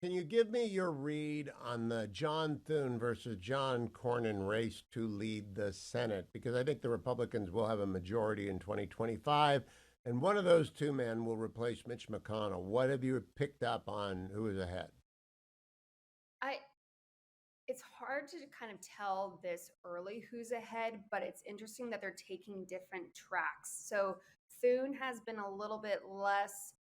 Can you give me your read on the John Thune versus John Cornyn race to lead the Senate? Because I think the Republicans will have a majority in 2025, and one of those two men will replace Mitch McConnell. What have you picked up on who is ahead? I it's hard to kind of tell this early who's ahead, but it's interesting that they're taking different tracks. So Thune has been a little bit less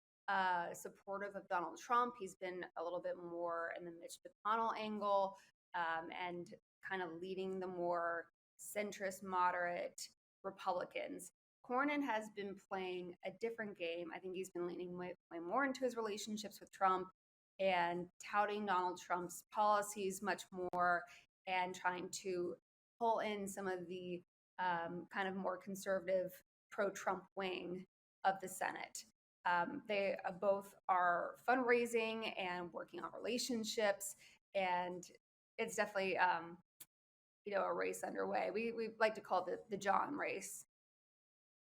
supportive of Donald Trump. He's been a little bit more in the Mitch McConnell angle, and kind of leading the more centrist, moderate Republicans. Cornyn has been playing a different game. I think he's been leaning way more into his relationships with Trump and touting Donald Trump's policies much more and trying to pull in some of the kind of more conservative pro Trump wing of the Senate. They both are fundraising and working on relationships, and it's definitely a race underway. We like to call it the John race.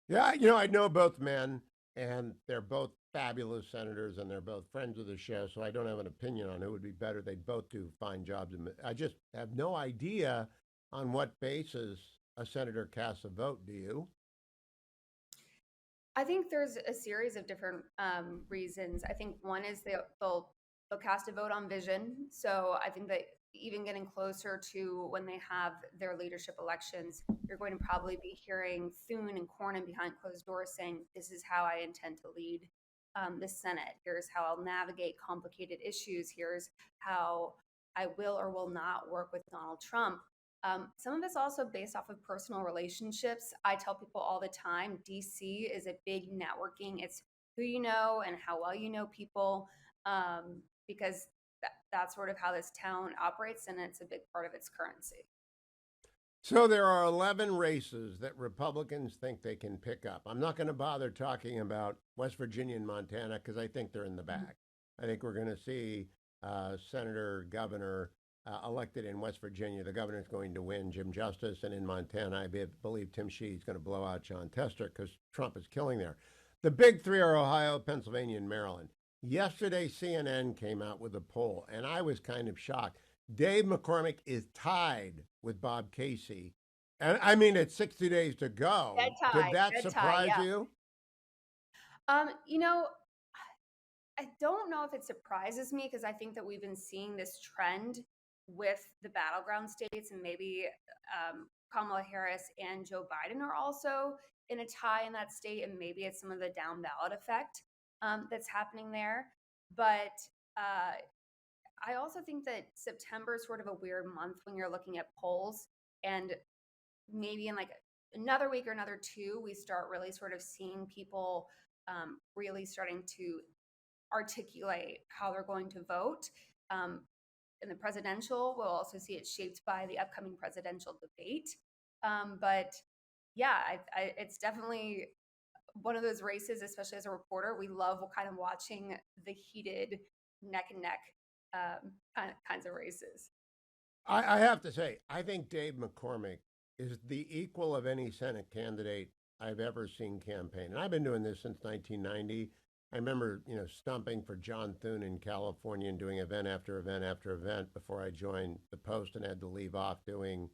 Yeah, I know both men, and they're both fabulous senators, and they're both friends of the show. So I don't have an opinion on who would be better. They both do fine jobs. I just have no idea on what basis a senator casts a vote. Do you? I think there's a series of different reasons. I think one is they'll cast a vote on vision. So I think that even getting closer to when they have their leadership elections, you're going to probably be hearing Thune and Cornyn behind closed doors saying, "This is how I intend to lead the Senate. Here's how I'll navigate complicated issues. Here's how I will or will not work with Donald Trump." Some of it's also based off of personal relationships. I tell people all the time, DC is a big networking. It's who you know and how well you know people, because that's sort of how this town operates, and it's a big part of its currency. So there are 11 races that Republicans think they can pick up. I'm not going to bother talking about West Virginia and Montana because I think they're in the bag. I think we're going to see Senator, Governor elected in West Virginia. The governor's going to win, Jim Justice, and in Montana, I believe Tim Sheehy's going to blow out John Tester because Trump is killing there. The big three are Ohio, Pennsylvania, and Maryland. Yesterday, CNN came out with a poll, and I was kind of shocked. Dave McCormick is tied with Bob Casey. And I mean, it's 60 days to Dead go. Did tie, that dead tie, surprise yeah. you? Um, you know, I don't know if it surprises me because I think that we've been seeing this trend with the battleground states, and maybe Kamala Harris and Joe Biden are also in a tie in that state, and maybe it's some of the down ballot effect that's happening there. But I also think that September is sort of a weird month when you're looking at polls, and maybe in like another week or another two, we start really sort of seeing people really starting to articulate how they're going to vote. Um, in the presidential, we'll also see it shaped by the upcoming presidential debate. But yeah, it's definitely one of those races, especially as a reporter, we love kind of watching the heated neck and neck kinds of races. I have to say, I think Dave McCormick is the equal of any Senate candidate I've ever seen campaign. And I've been doing this since 1990. I remember, stumping for John Thune in California and doing event after event after event before I joined the Post and had to leave off doing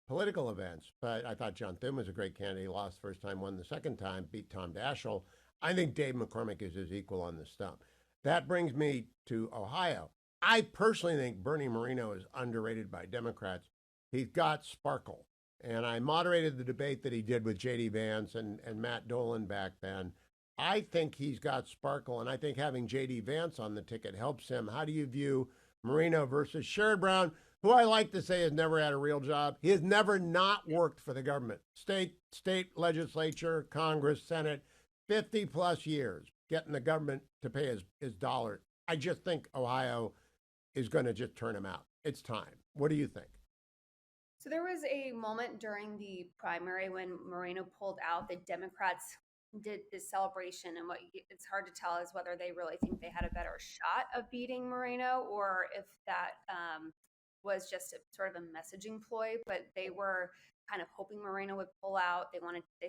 political events. But I thought John Thune was a great candidate. He lost the first time, won the second time, beat Tom Daschle. I think Dave McCormick is his equal on the stump. That brings me to Ohio. I personally think Bernie Moreno is underrated by Democrats. He's got sparkle. And I moderated the debate that he did with J.D. Vance and Matt Dolan back then. I think he's got sparkle, and I think having J.D. Vance on the ticket helps him. How do you view Moreno versus Sherrod Brown, who I like to say has never had a real job? He has never not worked for the government, state legislature, Congress, Senate, 50 plus years getting the government to pay his dollar. I just think Ohio is going to just turn him out. It's time. What do you think? So there was a moment during the primary when Moreno pulled out that Democrats did this celebration, and it's hard to tell is whether they really think they had a better shot of beating Moreno or if that was just sort of a messaging ploy. But they were kind of hoping Moreno would pull out. They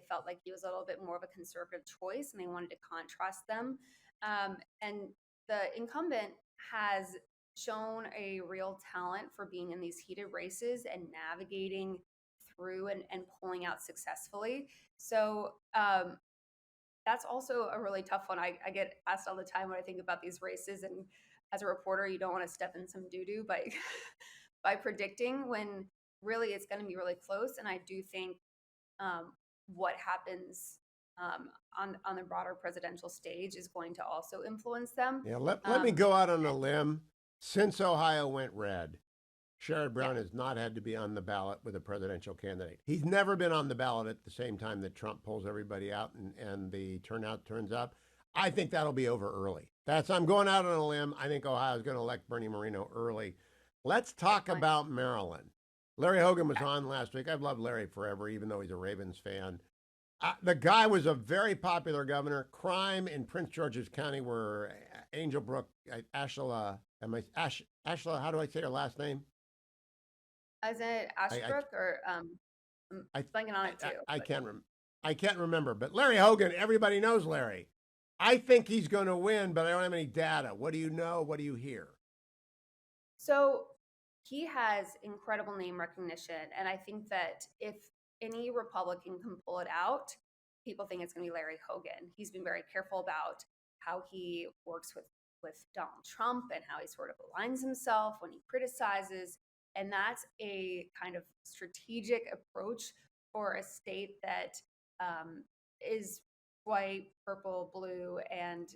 felt like he was a little bit more of a conservative choice, and they wanted to contrast them. And the incumbent has shown a real talent for being in these heated races and navigating through and pulling out successfully. So that's also a really tough one. I get asked all the time when I think about these races, and as a reporter, you don't want to step in some doo doo by by predicting when really it's going to be really close. And I do think what happens on the broader presidential stage is going to also influence them. Yeah, let me go out on a limb. Since Ohio went red, Sherrod Yeah, Brown has not had to be on the ballot with a presidential candidate. He's never been on the ballot at the same time that Trump pulls everybody out and the turnout turns up. I think that'll be over early. I'm going out on a limb. I think Ohio's going to elect Bernie Moreno early. Let's talk excellent. about Maryland. Larry Hogan was on last week. I've loved Larry forever, even though he's a Ravens fan. The guy was a very popular governor. Crime in Prince George's County, where Angel Brook, Ashla, Ashla, how do I say her last name? Is it Ashbrook or I'm I blanking on it too? I can't I can't remember. But Larry Hogan, everybody knows Larry. I think he's going to win, but I don't have any data. What do you know? What do you hear? So he has incredible name recognition. And I think that if any Republican can pull it out, people think it's going to be Larry Hogan. He's been very careful about how he works with Donald Trump and how he sort of aligns himself when he criticizes. And that's a kind of strategic approach for a state that is white, purple, blue, and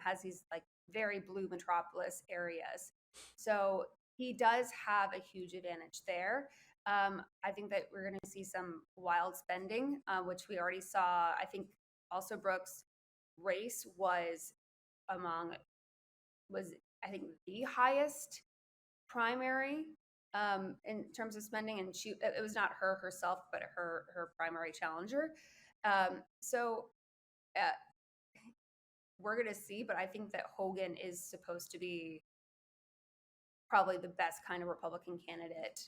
has these like very blue metropolis areas. So he does have a huge advantage there. I think that we're going to see some wild spending, which we already saw. I think also Brooks' race among was I think the highest primary in terms of spending, and it was not her herself, but her primary challenger. So uh, we're going to see, but I think that Hogan is supposed to be probably the best kind of Republican candidate.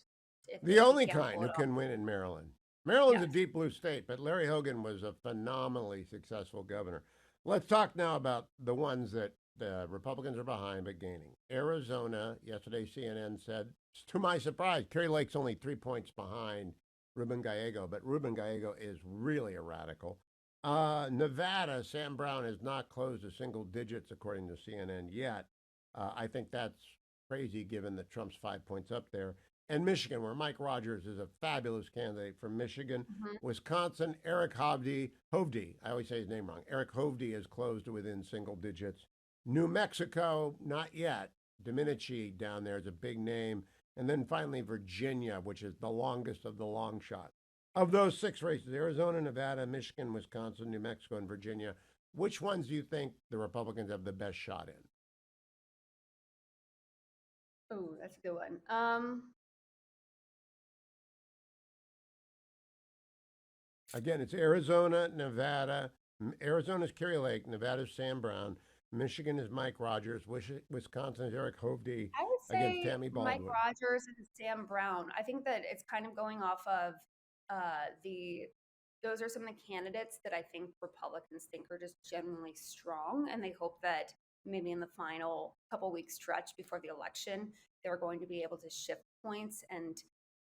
The If he only can't kind pull who it off. can win in Maryland. Maryland's a Yes. deep blue state, but Larry Hogan was a phenomenally successful governor. Let's talk now about the ones that the Republicans are behind but gaining. Arizona, yesterday CNN said, to my surprise, Kerry Lake's only 3 points behind Ruben Gallego, but Ruben Gallego is really a radical. Nevada, Sam Brown has not closed to single digits according to CNN yet. I think that's crazy given that Trump's 5 points up there. And Michigan, where Mike Rogers is a fabulous candidate from Michigan. Mhm. Wisconsin, Eric Hovde, I always say his name wrong. Eric Hovde is closed to within single digits. New Mexico, not yet. Domenici down there is a big name. And then finally, Virginia, which is the longest of the long shots. Of those 6 races, Arizona, Nevada, Michigan, Wisconsin, New Mexico, and Virginia, which ones do you think the Republicans have the best shot in? Oh, that's a good one. Again, it's Arizona, Nevada. Arizona's Kerry Lake, Nevada's Sam Brown, Michigan is Mike Rogers, Wisconsin is Eric Hovde I would against say Tammy Mike Baldwin. Rogers and Sam Brown. I think that it's kind of going off of the those are some of the candidates that I think Republicans think are just genuinely strong, and they hope that maybe in the final couple weeks stretch before the election, they're going to be able to shift points. And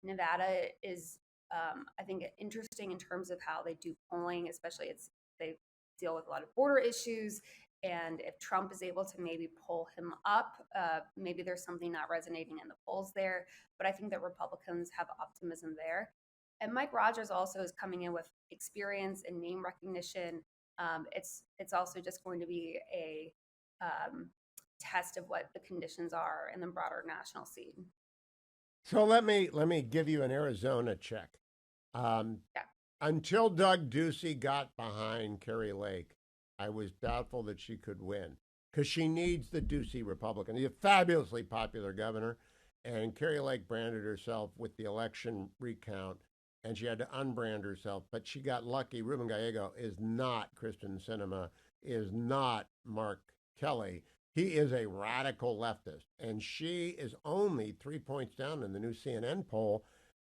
Nevada is, I think, interesting in terms of how they do polling, especially they deal with a lot of border issues. And if Trump is able to maybe pull him up, maybe there's something not resonating in the polls there. But I think that Republicans have optimism there. And Mike Rogers also is coming in with experience and name recognition. It's also just going to be a test of what the conditions are in the broader national scene. So let me give you an Arizona check. Yeah. Until Doug Ducey got behind Kerry Lake, I was doubtful that she could win because she needs the Ducey Republican. He's a fabulously popular governor, and Kerry Lake branded herself with the election recount, and she had to unbrand herself, but she got lucky. Ruben Gallego is not Kristen Sinema, is not Mark Kelly. He is a radical leftist, and she is only 3 points down in the new CNN poll.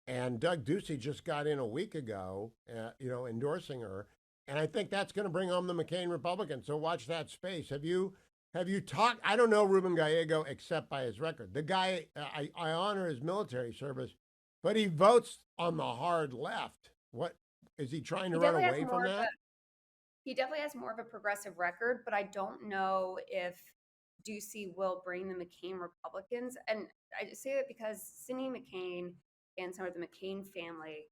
And Doug Ducey just got in a week ago, endorsing her. And I think that's going to bring home the McCain Republican. So watch that space. Have you Have you talked? I don't know Ruben Gallego except by his record. The guy, I honor his military service, but he votes on the hard left. What is he trying to He run definitely has away from more of a that? he definitely has more of a progressive record, but I don't know if Ducey will bring the McCain Republicans. And I just say that because Cindy McCain and some of the McCain family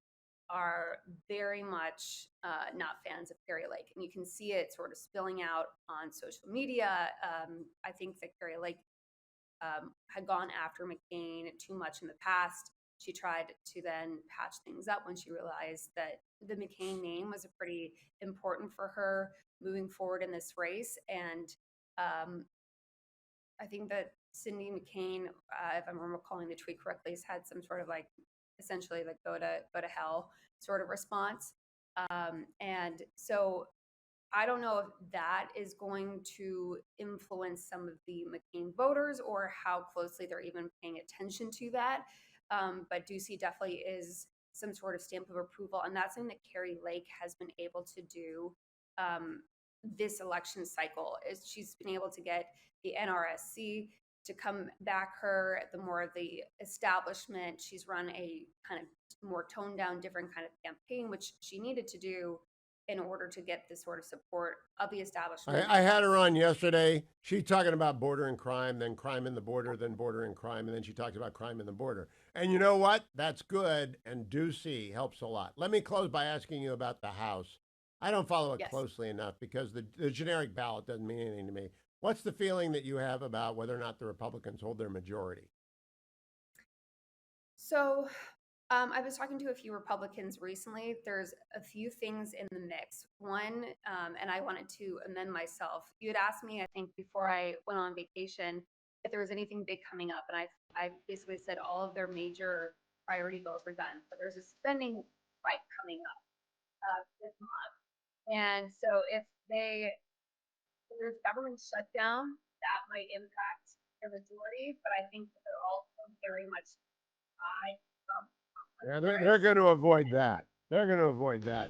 are very much not fans of Carrie Lake, and you can see it sort of spilling out on social media. I think that Carrie Lake had gone after McCain too much in the past. She tried to then patch things up when she realized that the McCain name was pretty important for her moving forward in this race. And um, I think that Cindy McCain, if I'm recalling the tweet correctly, has had some sort of like essentially like go to hell sort of response. And so I don't know if that is going to influence some of the McCain voters or how closely they're even paying attention to that. But Ducey definitely is some sort of stamp of approval. And that's something that Carrie Lake has been able to do um, this election cycle is she's been able to get the NRSC to come back her, the more of the establishment. She's run a kind of more toned down, different kind of campaign, which she needed to do in order to get this sort of support of the establishment. I had her on yesterday. She talking about border and crime, then crime in the border, then border and crime, and then she talked about crime in the border. And you know what? That's good, and Ducey helps a lot. Let me close by asking you about the House. I don't follow it Yes. closely enough because the generic ballot doesn't mean anything to me. What's the feeling that you have about whether or not the Republicans hold their majority? So I was talking to a few Republicans recently. There's a few things in the mix. One, and I wanted to amend myself. You had asked me, I think, before I went on vacation, if there was anything big coming up, and I basically said all of their major priority bills were done. But there's a spending spike coming up this month, and so if there's government shutdown, that might impact their majority. But I think that they're also very much tied Yeah, they're Congress. going to avoid that. They're going to avoid that.